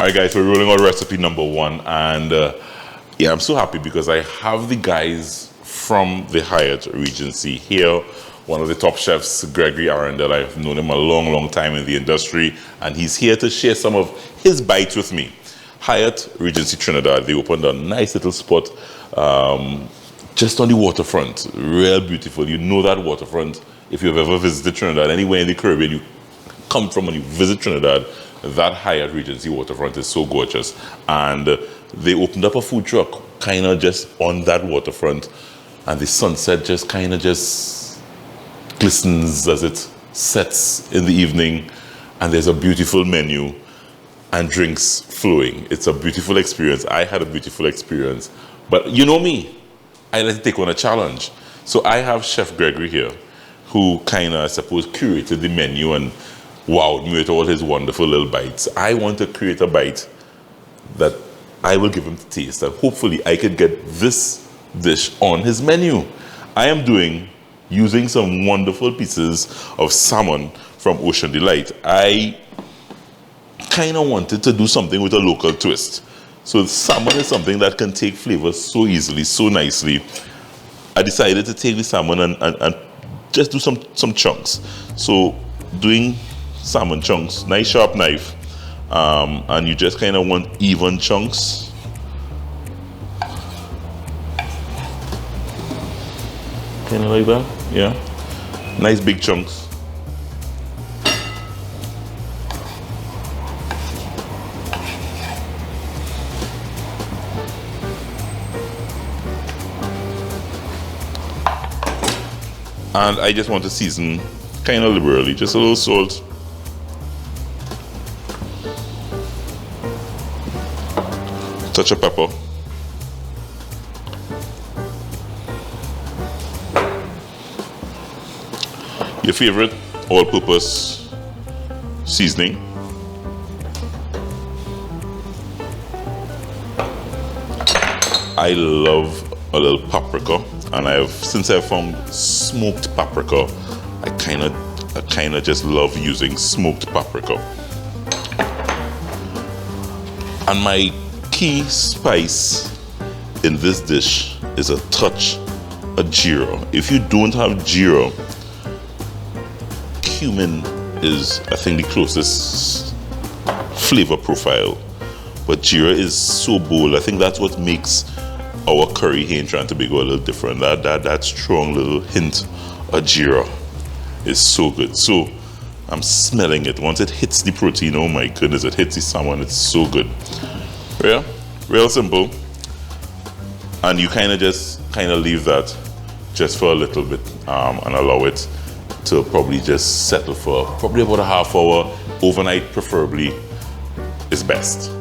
Alright guys, we're rolling out recipe number 1, and yeah, I'm so happy because I have the guys from the Hyatt Regency here. One of the top chefs, Gregory Arundel. I've known him a long time in the industry, and he's here to share some of his bites with me. Hyatt Regency Trinidad, they opened a nice little spot just on the waterfront. Real beautiful. You know that waterfront. If you've ever visited Trinidad, anywhere in the Caribbean you come from and you visit Trinidad, that Hyatt Regency waterfront is so gorgeous. And they opened up a food truck kind of just on that waterfront, and the sunset just kind of just glistens as it sets in the evening, and there's a beautiful menu and drinks flowing. It's a beautiful experience. I had a beautiful experience, but you know me, I like to take on a challenge. So I have Chef Gregory here, who kind of, I suppose, curated the menu and wowed me with all his wonderful little bites. I want to create a bite that I will give him to taste, and hopefully I could get this dish on his menu. I am using some wonderful pieces of salmon from Ocean Delight. I kind of wanted to do something with a local twist. So salmon is something that can take flavors so easily, so nicely. I decided to take the salmon and just do some chunks. So doing salmon chunks, nice sharp knife, and you just kind of want even chunks. Kind of like that, yeah. Nice big chunks. And I just want to season kind of liberally, just a little salt. Touch of pepper. Your favorite all-purpose seasoning. I love a little paprika, and since I found smoked paprika, I kind of just love using smoked paprika. And my key spice in this dish is a touch of jeera. If you don't have jeera, cumin is, I think, the closest flavor profile, but jeera is so bold. I think that's what makes our curry here in Trinidad and Tobago a little different. That strong little hint of jeera is so good. So I'm smelling it. Once it hits the protein, oh my goodness, it hits the salmon, it's so good. Yeah, real simple. And you kind of leave that just for a little bit and allow it to probably just settle for probably about a half hour. Overnight preferably is best.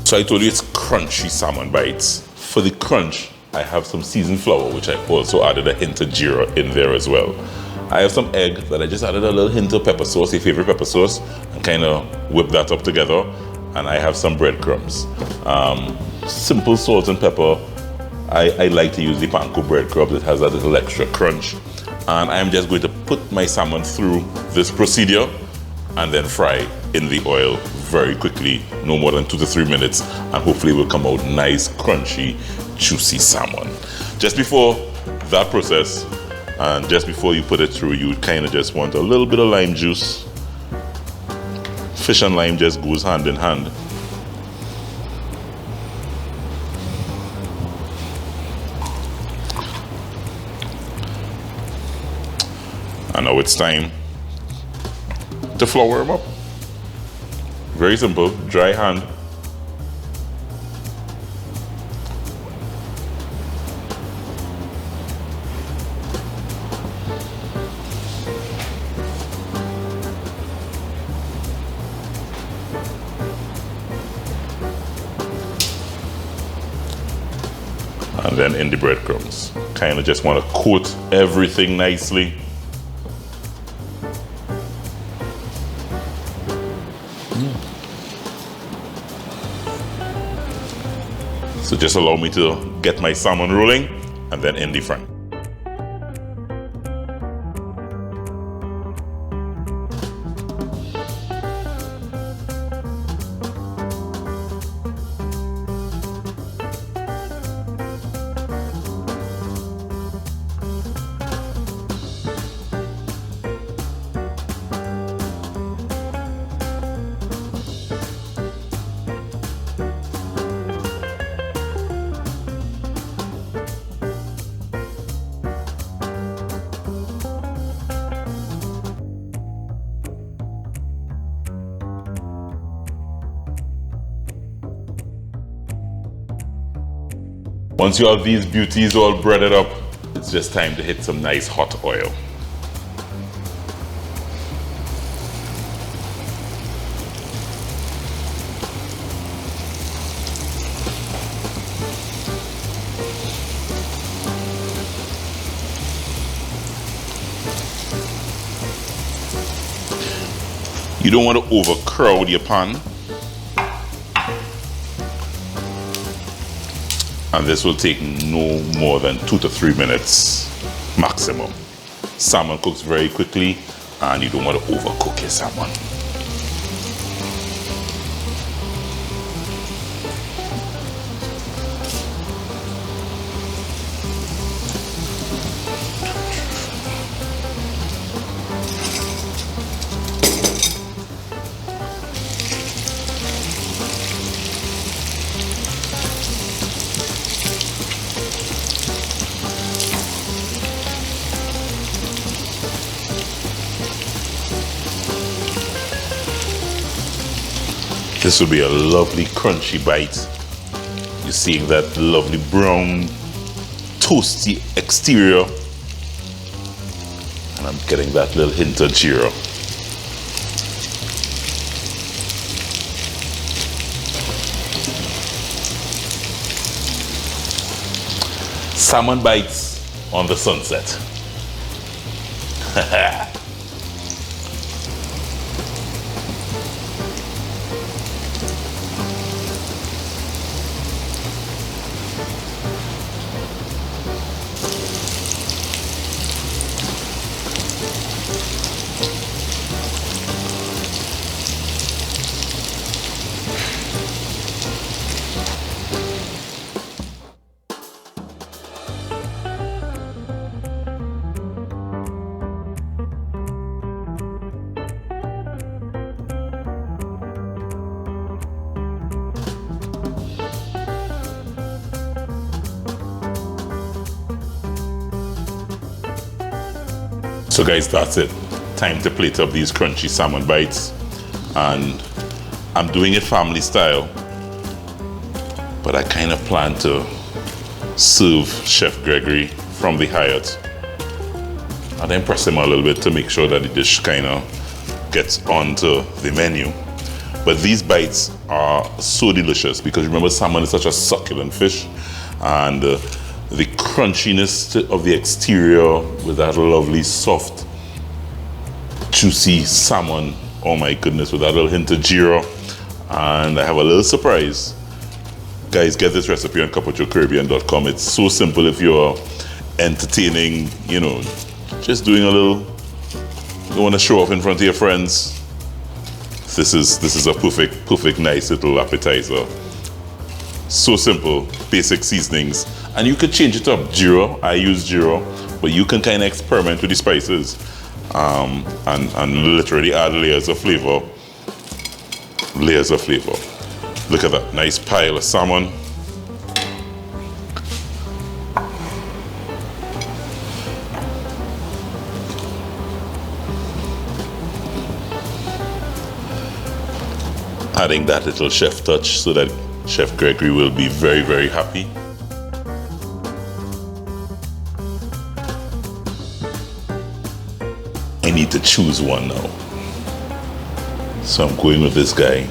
So I told you it's crunchy salmon bites. For the crunch, I have some seasoned flour, which I also added a hint of jeera in there as well. I have some egg that I just added a little hint of pepper sauce, your favorite pepper sauce, and kind of whip that up together. And I have some breadcrumbs. Simple salt and pepper. I like to use the panko breadcrumbs. It has that little extra crunch. And I'm just going to put my salmon through this procedure and then fry in the oil very quickly, no more than 2 to 3 minutes, and hopefully it will come out nice, crunchy, juicy salmon. Just before that process, and just before you put it through, you kind of just want a little bit of lime juice. Fish and lime just goes hand in hand. And now it's time to flour them up. Very simple, dry hand. And then in the breadcrumbs. Kind of just want to coat everything nicely. So just allow me to get my salmon rolling and then in the fry. Once you have these beauties all breaded up, it's just time to hit some nice hot oil. You don't want to overcrowd your pan. And this will take no more than 2 to 3 minutes maximum. Salmon cooks very quickly and you don't want to overcook your salmon. This will be a lovely crunchy bite. You're seeing that lovely brown, toasty exterior. And I'm getting that little hint of gyro. Salmon bites on the sunset. So guys, that's it. Time to plate up these crunchy salmon bites. And I'm doing it family style, but I kind of plan to serve Chef Gregory from the Hyatt and impress him a little bit to make sure that the dish kind of gets onto the menu. But these bites are so delicious because remember, salmon is such a succulent fish, and the crunchiness of the exterior with that lovely soft juicy salmon, oh my goodness, with that little hint of gyro. And I have a little surprise. Guys, get this recipe on carpacciocaribbean.com. It's so simple if you're entertaining, you know, just doing a little, you want to show off in front of your friends. This is a perfect nice little appetizer. So simple, basic seasonings. And you could change it up. Gyro, I use gyro, but you can kind of experiment with the spices and literally add layers of flavor. Layers of flavor. Look at that, nice pile of salmon. Adding that little chef touch so that Chef Gregory will be very, very happy. I need to choose one now. So I'm going with this guy.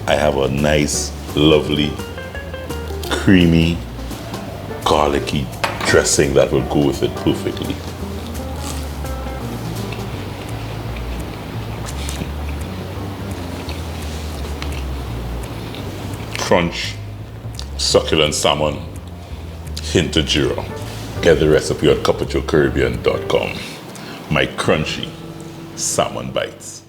I have a nice, lovely, creamy, garlicky dressing that will go with it perfectly. Crunch, succulent salmon, hint of gyro. Get the recipe at carpacciocaribbean.com. My crunchy salmon bites.